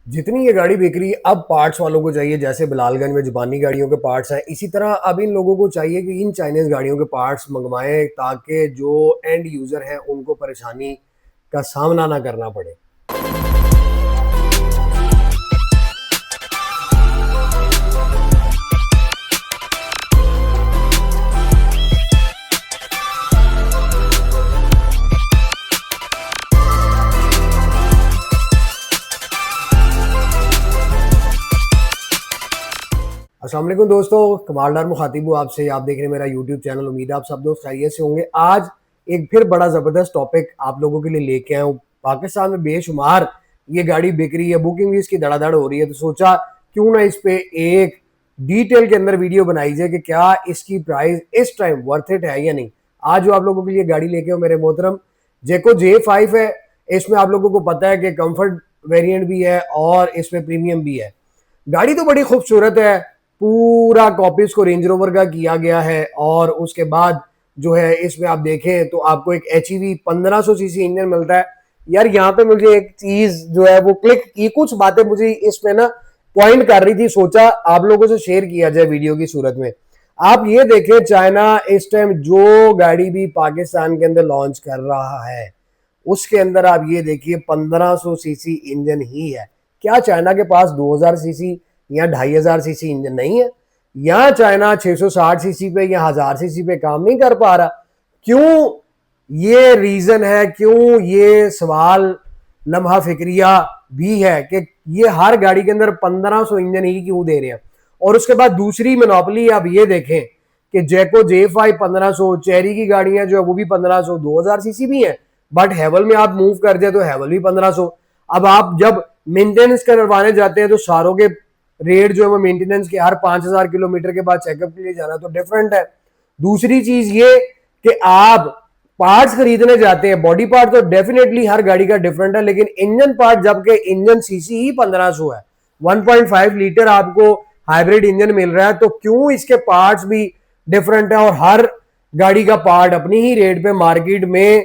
जितनी ये गाड़ी बिक रही है अब पार्ट्स वालों को चाहिए, जैसे बिलालगंज में जापानी गाड़ियों के पार्ट्स हैं, इसी तरह अब इन लोगों को चाहिए कि इन चाइनीज गाड़ियों के पार्ट्स मंगवाएं ताकि जो एंड यूजर हैं उनको परेशानी का सामना ना करना पड़े। अस्सलाम वालेकुम दोस्तों, कमालदार मुखातिब हूँ आपसे। आप देख रहे हैं मेरा यूट्यूब चैनल। उम्मीद है आप सब दोस्त खैरियत से होंगे। आज एक फिर बड़ा ज़बरदस्त टॉपिक आप लोगों के लिए लेके आया हूँ। पाकिस्तान में बेशुमार ये गाड़ी बिक रही है, बुकिंग भी इसकी धड़ाधड़ हो रही है, तो सोचा क्यों ना इस पे एक डिटेल के अंदर वीडियो बनाई जाए कि क्या इसकी प्राइस इस टाइम वर्थ इट है या नहीं। आज जो आप लोगों के लिए गाड़ी लेके हो मेरे मोहतरम, जेको J5 है। इसमें आप लोगों को पता है कि कंफर्ट वेरिएंट भी है और इसमें प्रीमियम भी है। गाड़ी तो बड़ी खूबसूरत है, पूरा कॉपी इसको रेंज रोवर का किया गया है। और उसके बाद जो है इसमें आप देखें तो आपको एक HEV 1500 सीसी इंजन मिलता है। यार यहाँ पे मुझे एक चीज जो है वो क्लिक की, कुछ बातें मुझे इसमें ना पॉइंट कर रही थी, सोचा आप लोगों से शेयर किया जाए वीडियो की सूरत में। आप ये देखें, चाइना इस टाइम जो गाड़ी भी पाकिस्तान के अंदर लॉन्च कर रहा है उसके अंदर आप ये देखिए 1500 सीसी इंजन ही है। क्या चाइना के पास 2000 सीसी या 2500 सीसी इंजन नहीं है? या चाइना 660 सीसी पे या 1000 सीसी पे काम नहीं कर पा रहा? क्यों? ये रीजन है, क्यों ये सवाल लम्हा फिक्रिया भी है कि ये हर गाड़ी के अंदर 1500 इंजन ही क्यों दे रहे हैं। और उसके बाद दूसरी मोनोपोली आप ये देखें कि जैको J5 1500, चेरी की गाड़ियां जो है वो भी 1500, 2000 सीसी भी है। बट हेवल में आप मूव कर जाए तो हेवल भी 1500। अब आप जब मेंटेनेंस करवाने जाते हैं तो सारों के रेट जो है वो मेंटेनेंस के हर 5000 किलोमीटर के बाद चेकअप के लिए जाना तो डिफरेंट है। दूसरी चीज ये कि आप पार्ट्स खरीदने जाते हैं, बॉडी पार्ट तो डेफिनेटली हर गाड़ी का डिफरेंट है, लेकिन इंजन पार्ट जबकि इंजन सीसी ही 1500 है, 1.5 लीटर आपको हाइब्रिड इंजन मिल रहा है, तो क्यों इसके पार्ट्स भी डिफरेंट है। और हर गाड़ी का पार्ट अपनी ही रेट पे मार्केट में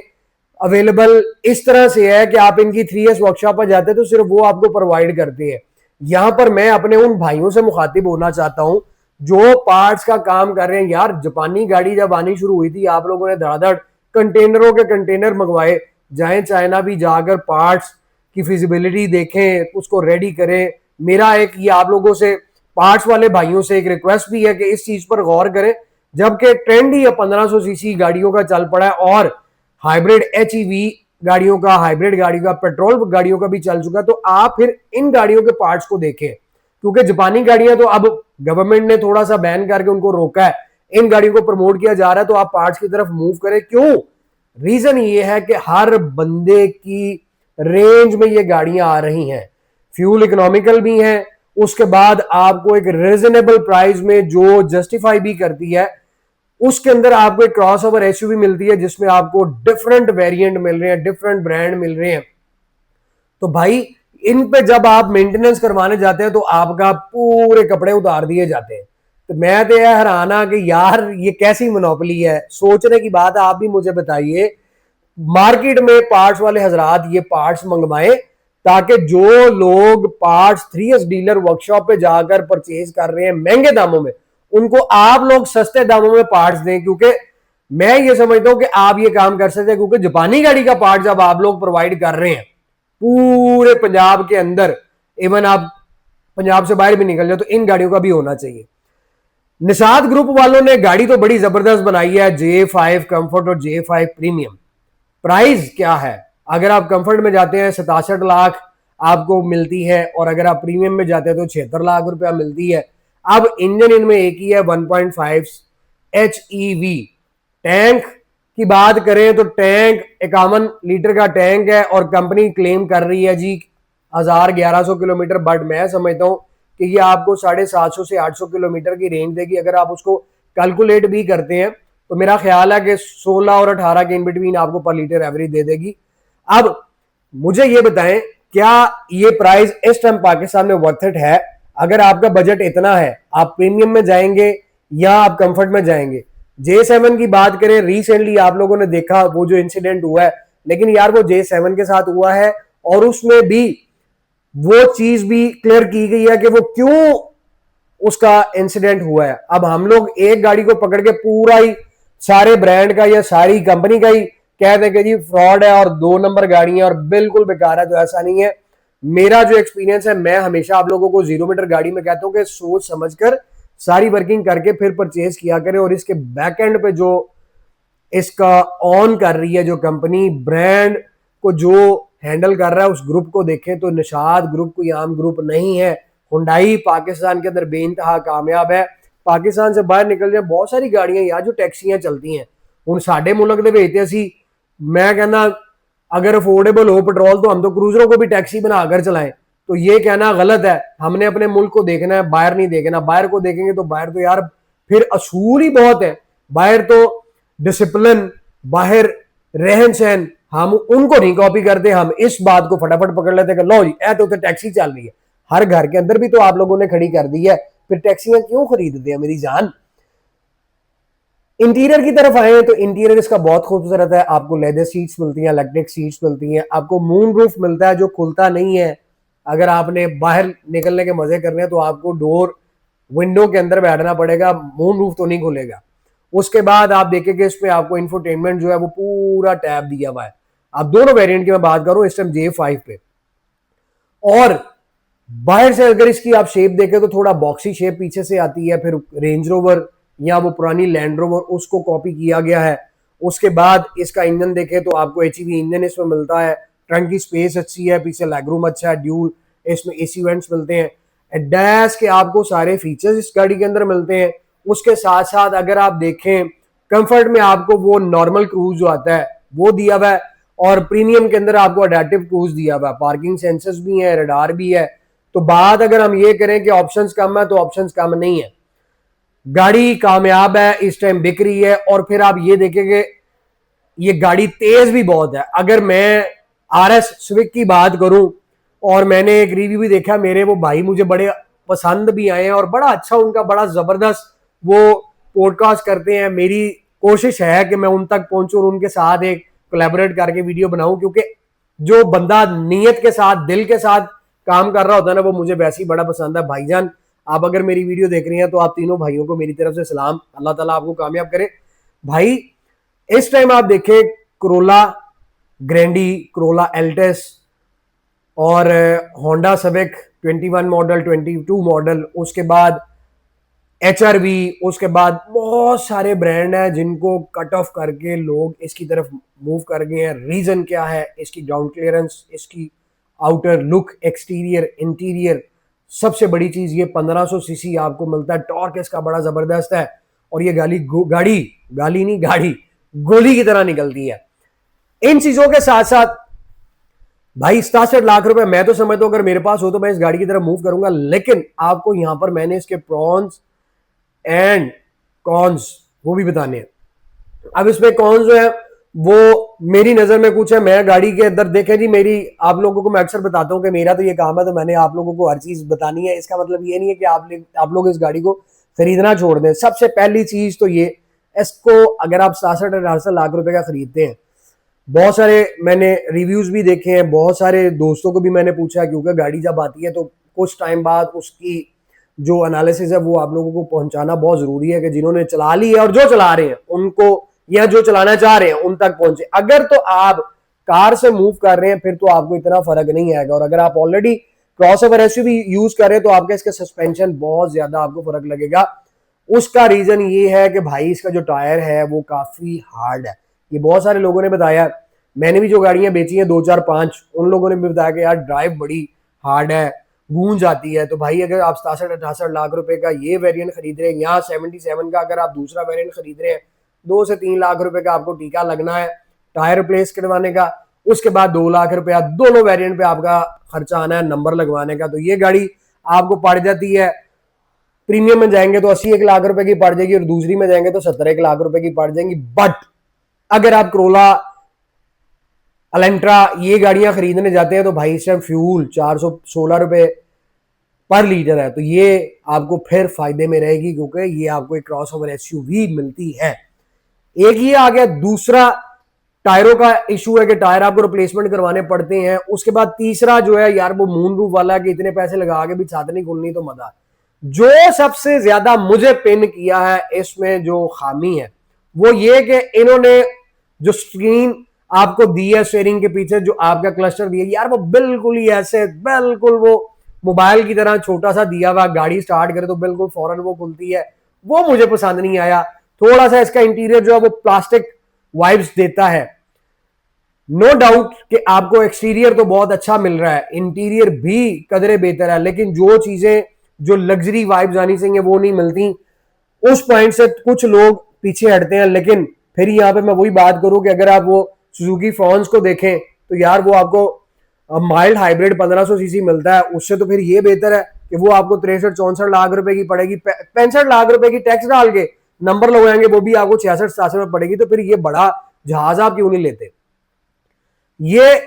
अवेलेबल इस तरह से है कि आप इनकी 3S वर्कशॉप पर जाते हैं तो सिर्फ वो आपको प्रोवाइड करते हैं। यहां पर मैं अपने उन भाइयों से मुखातिब होना चाहता हूं जो पार्ट्स का काम कर रहे हैं। यार जापानी गाड़ी जब आनी शुरू हुई थी आप लोगों ने धड़ाधड़ कंटेनरों के कंटेनर मंगवाए। जाएं चाइना भी जाकर पार्ट्स की फिजिबिलिटी देखें, उसको रेडी करें। मेरा एक ये आप लोगों से, पार्ट्स वाले भाइयों से एक रिक्वेस्ट भी है कि इस चीज पर गौर करें। जबकि ट्रेंड ही 1500 सीसी गाड़ियों का चल पड़ा है और हाइब्रिड HEV गाड़ियों का, हाइब्रिड गाड़ियों का, पेट्रोल गाड़ियों का भी चल चुका है, तो आप फिर इन गाड़ियों के पार्ट्स को देखें। क्योंकि जापानी गाड़ियां तो अब गवर्नमेंट ने थोड़ा सा बैन करके उनको रोका है, इन गाड़ियों को प्रमोट किया जा रहा है, तो आप पार्ट्स की तरफ मूव करें। क्यों? रीजन ये है कि हर बंदे की रेंज में ये गाड़ियां आ रही हैं, फ्यूल इकोनॉमिकल भी हैं, उसके बाद आपको एक रीजनेबल प्राइस में जो जस्टिफाई भी करती है। उसके अंदर आपको एक क्रॉस ओवर SUV मिलती है जिसमें आपको डिफरेंट वेरिएंट मिल रहे हैं, डिफरेंट ब्रांड मिल रहे हैं। तो भाई इन पे जब आप मेंटेनेंस करवाने जाते हैं तो आपका पूरे कपड़े उतार दिए जाते हैं। तो मैं तो यह हैराना कि यार ये कैसी मोनोपोली है। सोचने की बात है, आप भी मुझे बताइए। मार्केट में पार्ट्स वाले हजरात ये पार्ट्स मंगवाएं ताकि जो लोग पार्ट्स 3S डीलर वर्कशॉप पे जाकर परचेज कर रहे हैं महंगे दामों में, उनको आप लोग सस्ते दामों में पार्ट्स दें। क्योंकि मैं ये समझता हूं कि आप ये काम कर सकते हैं, क्योंकि जापानी गाड़ी का पार्ट जब आप लोग प्रोवाइड कर रहे हैं पूरे पंजाब के अंदर, इवन आप पंजाब से बाहर भी निकल जाए, तो इन गाड़ियों का भी होना चाहिए। निषाद ग्रुप वालों ने गाड़ी तो बड़ी जबरदस्त बनाई है, J5 कंफर्ट और J5 प्रीमियम। प्राइस क्या है? अगर आप कंफर्ट में जाते हैं 67 लाख आपको मिलती है, और अगर आप प्रीमियम में जाते हैं तो 76 लाख रुपया मिलती है। अब इंजन इनमें एक ही है, 1.5 HEV। टैंक की बात करें तो टैंक 51 लीटर का टैंक है और कंपनी क्लेम कर रही है जी 1100 किलोमीटर। बट मैं समझता हूं कि ये आपको 750 से 800 किलोमीटर की रेंज देगी। अगर आप उसको कैलकुलेट भी करते हैं तो मेरा ख्याल है कि 16 और 18 के इन बिटवीन आपको पर लीटर एवरेज दे देगी। अब मुझे ये बताएं, क्या ये प्राइस इस टाइम पाकिस्तान में वर्थ इट है? अगर आपका बजट इतना है, आप प्रीमियम में जाएंगे या आप कंफर्ट में जाएंगे? J7 की बात करें, रिसेंटली आप लोगों ने देखा वो जो इंसिडेंट हुआ है, लेकिन यार वो J7 के साथ हुआ है और उसमें भी वो चीज भी क्लियर की गई है कि वो क्यों उसका इंसिडेंट हुआ है। अब हम लोग एक गाड़ी को पकड़ के पूरा ही सारे ब्रांड का या सारी कंपनी का ही कह दें कि जी फ्रॉड है और 2 नंबर गाड़ी है और बिल्कुल बेकार है, तो ऐसा नहीं है। मेरा जो एक्सपीरियंस है, मैं हमेशा आप लोगों को 0 मीटर गाड़ी में कहता हूं कि सोच समझकर सारी वर्किंग करके फिर परचेज किया करें। और इसके बैक एंड पे जो इसका ऑन कर रही है जो कंपनी, ब्रांड को जो हैंडल कर रहा है, उस ग्रुप को देखें तो निशाद ग्रुप कोई आम ग्रुप नहीं है। हुंडई पाकिस्तान के अंदर बेइंतहा कामयाब है। पाकिस्तान से बाहर निकल जाए, बहुत सारी गाड़ियां यार जो टैक्सियां चलती हैं ਹੁਣ ਸਾਡੇ मुल्क ਦੇ ਵਿੱਚ ਅਸੀਂ मैं कहना अगर अफोर्डेबल हो पेट्रोल तो हम तो क्रूजरों को भी टैक्सी बनाकर चलाएं। तो ये कहना गलत है। हमने अपने मुल्क को देखना है, बाहर नहीं देखना। बाहर को देखेंगे तो बाहर तो यार फिर असूल ही बहुत है। बाहर तो डिसिप्लिन, बाहर रहन सहन, हम उनको नहीं कॉपी करते। हम इस बात को फटाफट पकड़ लेते हैं कि लो जी ए तो टैक्सी चल रही है। हर घर के अंदर भी तो आप लोगों ने खड़ी कर दी है, फिर टैक्सियां क्यों खरीदते हैं मेरी जान। इंटीरियर की तरफ आए तो इंटीरियर इसका बहुत खूबसूरत है। आपको लेदर सीट्स मिलती हैं, इलेक्ट्रिक सीट्स मिलती हैं, आपको मून रूफ मिलता है जो खुलता नहीं है। अगर आपने बाहर निकलने के मजे करने हैं तो आपको डोर विंडो के अंदर बैठना पड़ेगा, मून रूफ तो नहीं खुलेगा। उसके बाद आप देखेंगे इसमें आपको इंफोटेनमेंट जो है वो पूरा टैब दिया हुआ है। आप दोनों वेरिएंट की मैं बात करूं इस टाइम J5 पे। और बाहर से अगर इसकी आप शेप देखें तो थोड़ा बॉक्सी शेप पीछे से आती है। फिर रेंज रोवर या वो पुरानी लैंड रोवर उसको कॉपी किया गया है। उसके बाद इसका इंजन देखें तो आपको एचईवी इंजन इसमें मिलता है। ट्रंक की स्पेस अच्छी है, पीछे लेगरूम अच्छा है, ड्यूल इसमें एसी वेंट्स मिलते हैं। डैश के आपको सारे फीचर्स इस गाड़ी के अंदर मिलते हैं। उसके साथ साथ अगर आप देखें कंफर्ट में आपको वो नॉर्मल क्रूज जो आता है वो दिया हुआ है और प्रीमियम के अंदर आपको अडेप्टिव क्रूज दिया हुआ है। पार्किंग सेंसर्स भी है, रडार भी है। तो बात अगर हम ये करें कि ऑप्शंस कम है तो ऑप्शंस कम नहीं है। गाड़ी कामयाब है, इस टाइम बिक रही है। और फिर आप ये देखेंगे ये गाड़ी तेज भी बहुत है। अगर मैं RS स्विफ्ट की बात करूं और मैंने एक रिव्यू भी देखा, मेरे वो भाई मुझे बड़े पसंद भी आए हैं और बड़ा अच्छा उनका बड़ा जबरदस्त वो पॉडकास्ट करते हैं। मेरी कोशिश है कि मैं उन तक पहुंचूं और उनके साथ एक कोलैबोरेट करके वीडियो बनाऊं, क्योंकि जो बंदा नीयत के साथ दिल के साथ काम कर रहा होता है ना वो मुझे वैसे ही बड़ा पसंद है। भाईजान आप अगर मेरी वीडियो देख रही हैं तो आप तीनों भाइयों को मेरी तरफ से सलाम, अल्लाह ताला आपको कामयाब करे। भाई इस टाइम आप देखें कोरोला ग्रैंडी, कोरोला एल्टिस और होंडा सिविक 21 मॉडल, 22 मॉडल, उसके बाद HRV, उसके बाद बहुत सारे ब्रांड हैं जिनको कट ऑफ करके लोग इसकी तरफ मूव कर गए हैं। रीजन क्या है? इसकी ग्राउंड क्लियरेंस, इसकी आउटर लुक, एक्सटीरियर, इंटीरियर। सबसे बड़ी चीज ये 1500 सीसी आपको मिलता है। टॉर्क इसका बड़ा जबरदस्त है और ये गाली नहीं गाड़ी गोली की तरह निकलती है। इन चीजों के साथ साथ भाई 67 लाख रुपए मैं तो समझता हूं अगर मेरे पास हो तो मैं इस गाड़ी की तरफ मूव करूंगा। लेकिन आपको यहां पर मैंने इसके प्रॉन्स एंड कॉन्स वो भी बताने हैं। अब इसमें कॉन्स जो है वो मेरी नजर में कुछ है। मैं गाड़ी के अंदर देखे जी, मेरी आप लोगों को मैं अक्सर बताता हूं कि मेरा तो ये काम है तो मैंने आप लोगों को हर चीज बतानी है। इसका मतलब ये नहीं है कि आप लोग इस गाड़ी को खरीदना छोड़ दें। सबसे पहली चीज तो ये, इसको अगर आप 67-68 लाख रुपए का खरीदते हैं, बहुत सारे मैंने रिव्यूज भी देखे हैं, बहुत सारे दोस्तों को भी मैंने पूछा, क्योंकि गाड़ी जब आती है तो कुछ टाइम बाद उसकी जो एनालिसिस है वो आप लोगों को पहुंचाना बहुत जरूरी है कि जिन्होंने चला ली है और जो चला रहे हैं उनको, या जो चलाना चाह रहे हैं उन तक पहुंचे। अगर तो आप कार से मूव कर रहे हैं फिर तो आपको इतना फर्क नहीं आएगा। और अगर आप ऑलरेडी क्रॉसओवर एसयूवी यूज कर रहे हैं तो आपका इसका सस्पेंशन बहुत ज्यादा आपको फर्क लगेगा। उसका रीजन ये है कि भाई इसका जो टायर है वो काफी हार्ड है। ये बहुत सारे लोगों ने बताया, मैंने भी जो गाड़ियां बेची हैं 2 4 5, उन लोगों ने भी बताया कि यार ड्राइव बड़ी हार्ड है, गूंज आती है। तो भाई अगर आप 67-68 लाख रुपए का ये वेरिएंट खरीद रहे हैं, यहाँ 77 का अगर आप दूसरा वेरिएंट खरीद रहे हैं, 2 से 3 लाख रुपए का आपको टीका लगना है टायर रिप्लेस करवाने का। उसके बाद 2 लाख रुपया दोनों वेरिएंट पे आपका खर्चा आना है नंबर लगवाने का। तो ये गाड़ी आपको पड़ जाती है, प्रीमियम में जाएंगे तो 81 लाख रुपए की पड़ जाएगी और दूसरी में जाएंगे तो 17 लाख रुपए की पड़ जाएंगी। बट अगर आप कोरोला, अलेंट्रा ये गाड़ियां खरीदने जाते हैं तो भाई इस टाइम फ्यूल 416 रुपए पर लीटर है। तो ये आपको फिर फायदे में रहेगी क्योंकि ये आपको एक क्रॉसओवर एसयूवी मिलती है। एक ये आ गया। दूसरा टायरों का इशू है कि टायर आपको रिप्लेसमेंट करवाने पड़ते हैं। उसके बाद तीसरा जो है यार वो मून रूफ वाला है कि इतने पैसे लगा के भी छत नहीं खुलनी तो मजा। जो सबसे ज्यादा मुझे पिन किया है इसमें जो खामी है वो ये कि इन्होंने जो स्क्रीन आपको दी है स्टीयरिंग के पीछे, जो आपका क्लस्टर दिया यार वो बिल्कुल ही ऐसे बिल्कुल वो मोबाइल की तरह छोटा सा दिया हुआ, गाड़ी स्टार्ट करे तो बिल्कुल फौरन वो खुलती है, वो मुझे पसंद नहीं आया। थोड़ा सा इसका इंटीरियर जो है वो प्लास्टिक वाइब्स देता है। नो डाउट कि आपको एक्सटीरियर तो बहुत अच्छा मिल रहा है, इंटीरियर भी कदरे बेहतर है, लेकिन जो चीजें जो लग्जरी वाइब्स आनी चाहिए वो नहीं मिलती। उस पॉइंट से कुछ लोग पीछे हटते हैं। लेकिन फिर यहाँ पे मैं वही बात करूं कि अगर आप वो सुजुकी फ्रॉन्स को देखें तो यार वो आपको माइल्ड हाइब्रिड 1500 सीसी मिलता है, उससे तो फिर ये बेहतर है कि वो आपको 63-64 लाख रुपए की पड़ेगी, 65 लाख रुपए की टैक्स डाल के नंबर लगाएंगे वो भी आपको 66-67 में पड़ेगी। तो फिर ये बड़ा जहाज आप क्यों नहीं लेते? ये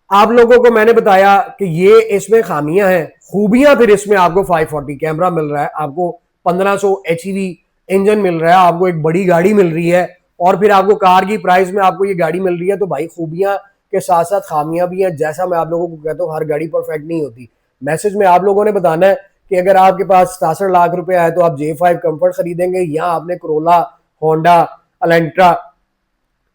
आप लोगों को मैंने बताया कि ये इसमें खामियां हैं। खूबियां फिर इसमें आपको 540 कैमरा मिल रहा है, आपको 1500 एचईवी इंजन मिल रहा है, आपको एक बड़ी गाड़ी मिल रही है, और फिर आपको कार की प्राइस में आपको ये गाड़ी मिल रही है। तो भाई खूबियां के साथ साथ खामियां भी हैं। जैसा मैं आप लोगों को कहता हूं हर गाड़ी परफेक्ट नहीं होती। मैसेज में आप लोगों ने बताना है कि अगर आपके पास 67 लाख रुपए आए तो आप J5 कंफर्ट खरीदेंगे या आपने कोरोला, होंडा, अलेंट्रा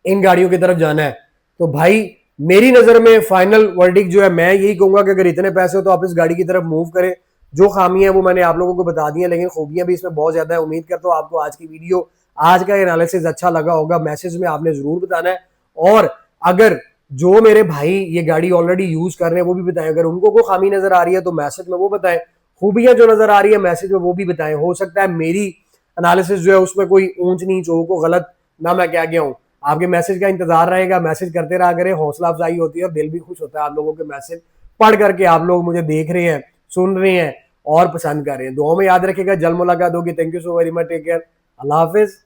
इन गाड़ियों की तरफ जाना है। तो भाई मेरी नजर में फाइनल वर्डिक जो है मैं यही कहूंगा कि अगर इतने पैसे हो तो आप इस गाड़ी की तरफ मूव करें। जो खामियां वो मैंने आप लोगों को बता दी हैं, लेकिन खूबियां भी इसमें बहुत ज्यादा है। उम्मीद करता हूं आपको आज की वीडियो, आज का एनालिसिस अच्छा लगा होगा। मैसेज में आपने जरूर बताना है, और अगर जो मेरे भाई ये गाड़ी ऑलरेडी यूज कर रहे हैं वो भी बताएं। अगर उनको कोई खामी नजर आ रही है तो मैसेज में वो बताएं, खूबियां जो नजर आ रही है मैसेज में वो भी बताएं। हो सकता है मेरी एनालिसिस जो है उसमें कोई ऊंच नीच हो, को गलत ना मैं क्या गया हूं। आपके मैसेज का इंतजार रहेगा, मैसेज करते रहा करें, हौसला अफजाई होती है और दिल भी खुश होता है आप लोगों के मैसेज पढ़ करके। आप लोग मुझे देख रहे हैं, सुन रहे हैं और पसंद कर रहे हैं। दुआ में याद रखिएगा, जल्द मुलाकात होगी। Thank you so very much, take care, अल्लाह हाफिज।